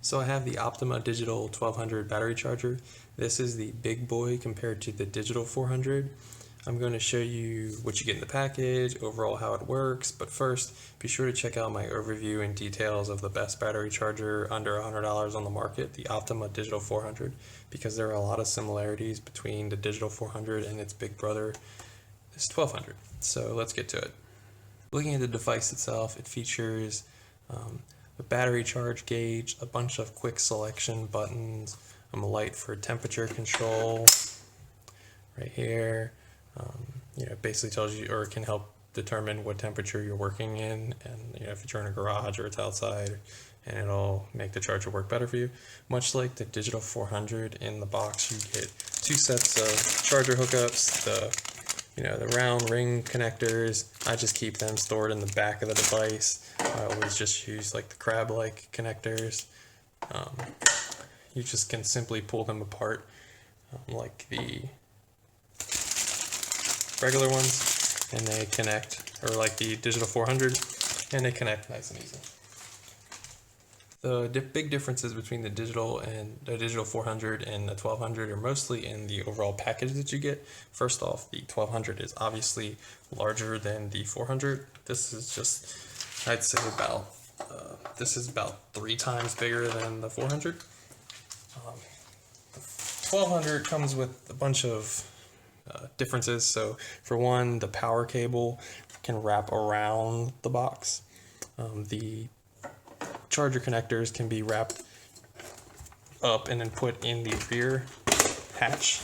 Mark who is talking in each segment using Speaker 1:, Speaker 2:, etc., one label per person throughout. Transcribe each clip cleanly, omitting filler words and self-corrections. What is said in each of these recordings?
Speaker 1: So I have the Optima Digital 1200 battery charger. This is the big boy compared to the Digital 400. I'm going to show you what you get in the package, overall how it works, but first be sure to check out my overview and details of the best battery charger under $100 on the market, the Optima Digital 400, because there are a lot of similarities between the Digital 400 and its big brother, this 1200. So let's get to it. Looking at the device itself, it features a battery charge gauge, a bunch of quick selection buttons, a light for temperature control right here. It basically tells you, or it can help determine what temperature you're working in, and if you're in a garage or it's outside, and it'll make the charger work better for you. Much like the Digital 400, in the box you get two sets of charger hookups, the round ring connectors. I just keep them stored in the back of the device. I always just use like the crab-like connectors. You just can simply pull them apart like the regular ones, and they connect, or like the Digital 400, and they connect nice and easy. The big differences between the Digital 400 and the 1200 are mostly in the overall package that you get. First off, the 1200 is obviously larger than the 400. This is just, I'd say this is about 3 times bigger than the 400. The 1200 comes with a bunch of differences. So for one, the power cable can wrap around the box. The charger connectors can be wrapped up and then put in the rear hatch,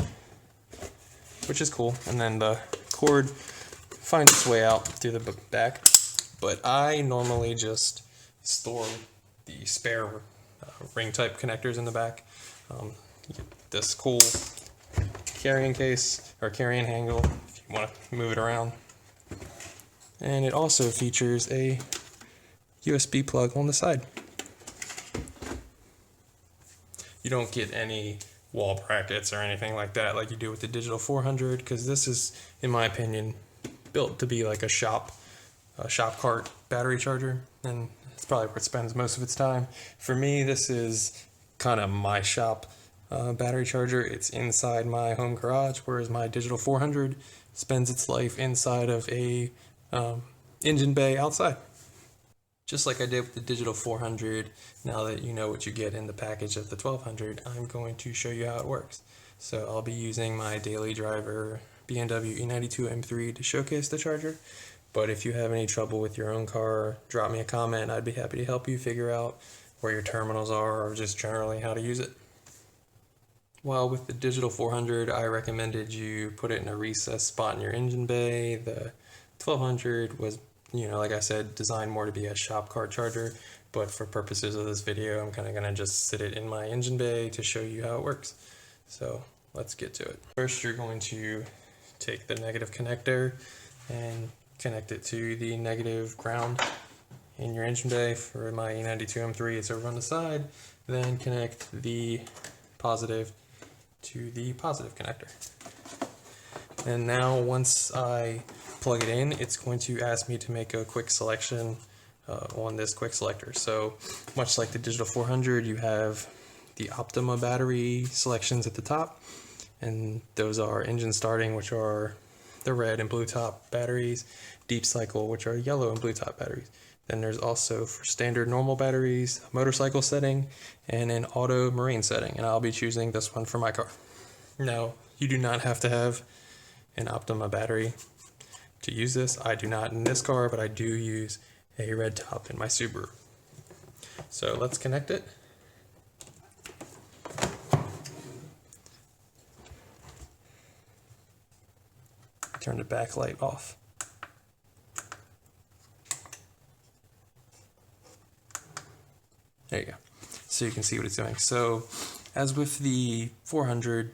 Speaker 1: which is cool. And then the cord finds its way out through the back. But I normally just store the spare ring type connectors in the back. You get this cool carrying case or carrying handle if you want to move it around. And it also features a USB plug on the side. You don't get any wall brackets or anything like that like you do with the Digital 400, because this is, in my opinion, built to be like a shop cart battery charger, and it's probably where it spends most of its time. For me, this is kind of my shop battery charger. It's inside my home garage, whereas my Digital 400 spends its life inside of a engine bay outside. Just like I did with the Digital 400, now that you know what you get in the package of the 1200, I'm going to show you how it works. So I'll be using my daily driver BMW E92 M3 to showcase the charger, but if you have any trouble with your own car, drop me a comment. I'd be happy to help you figure out where your terminals are, or just generally how to use it. While with the Digital 400, I recommended you put it in a recessed spot in your engine bay. The 1200 was, like I said, designed more to be a shop cart charger, but for purposes of this video, I'm kind of going to just sit it in my engine bay to show you how it works. So let's get to it. First, you're going to take the negative connector and connect it to the negative ground in your engine bay. For my E92 M3, it's over on the side. Then connect the positive to the positive connector. And now once I plug it in, it's going to ask me to make a quick selection on this quick selector. So much like the Digital 400, you have the Optima battery selections at the top, and those are engine starting, which are the red and blue top batteries, deep cycle, which are yellow and blue top batteries. Then there's also, for standard normal batteries, a motorcycle setting and an auto marine setting, and I'll be choosing this one for my car. Now, you do not have to have an Optima battery to use this. I do not in this car, but I do use a red top in my Subaru. So let's connect it. Turn the backlight off. There you go. So you can see what it's doing. So as with the 400,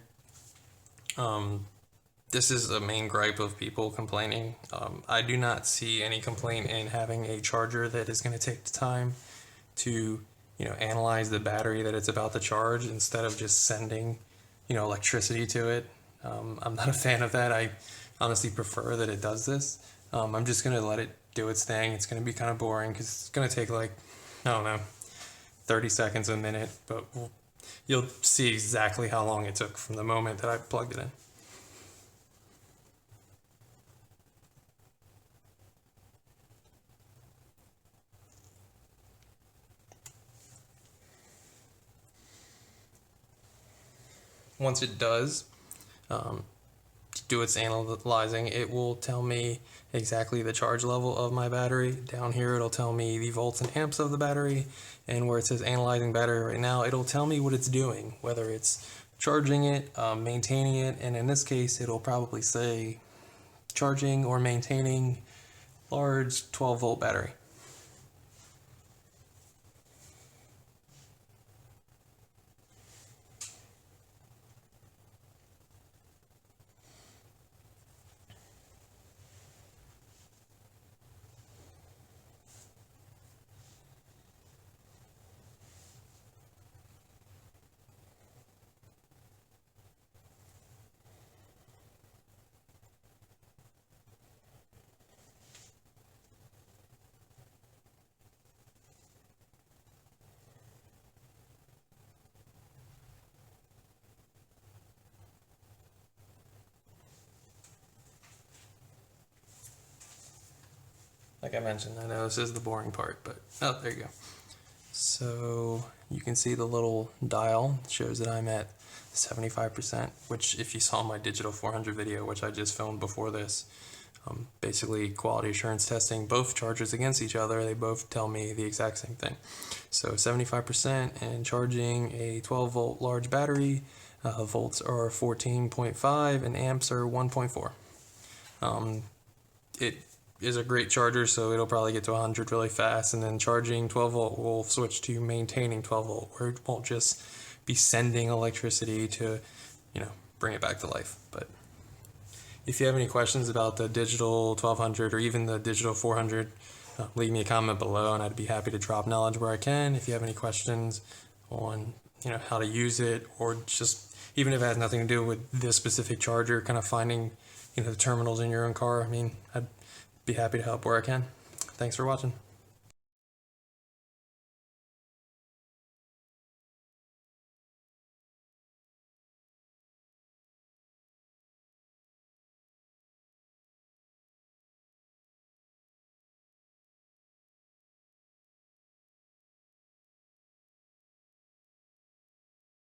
Speaker 1: this is the main gripe of people complaining. I do not see any complaint in having a charger that is going to take the time to, analyze the battery that it's about to charge instead of just sending, electricity to it. I'm not a fan of that. I honestly prefer that it does this. I'm just going to let it do its thing. It's going to be kind of boring because it's going to take like, I don't know, 30 seconds, a minute, but you'll see exactly how long it took from the moment that I plugged it in. Once it does do its analyzing, it will tell me exactly the charge level of my battery. Down here it'll tell me the volts and amps of the battery, and where it says analyzing battery right now, it'll tell me what it's doing, whether it's charging it, maintaining it, and in this case it'll probably say charging or maintaining large 12-volt battery. Like I mentioned, I know this is the boring part, but oh, there you go. So you can see the little dial shows that I'm at 75%, which if you saw my digital 400 video, which I just filmed before this, basically quality assurance testing both chargers against each other, they both tell me the exact same thing. So 75% and charging a 12-volt large battery, volts are 14.5 and amps are 1.4. It is a great charger, so it'll probably get to 100 really fast, and then charging 12 volt will switch to maintaining 12 volt, where it won't just be sending electricity to, bring it back to life. But if you have any questions about the digital 1200 or even the digital 400, leave me a comment below, and I'd be happy to drop knowledge where I can. If you have any questions on, how to use it, or just even if it has nothing to do with this specific charger, kind of finding, the terminals in your own car, I'd be happy to help where I can. Thanks for watching.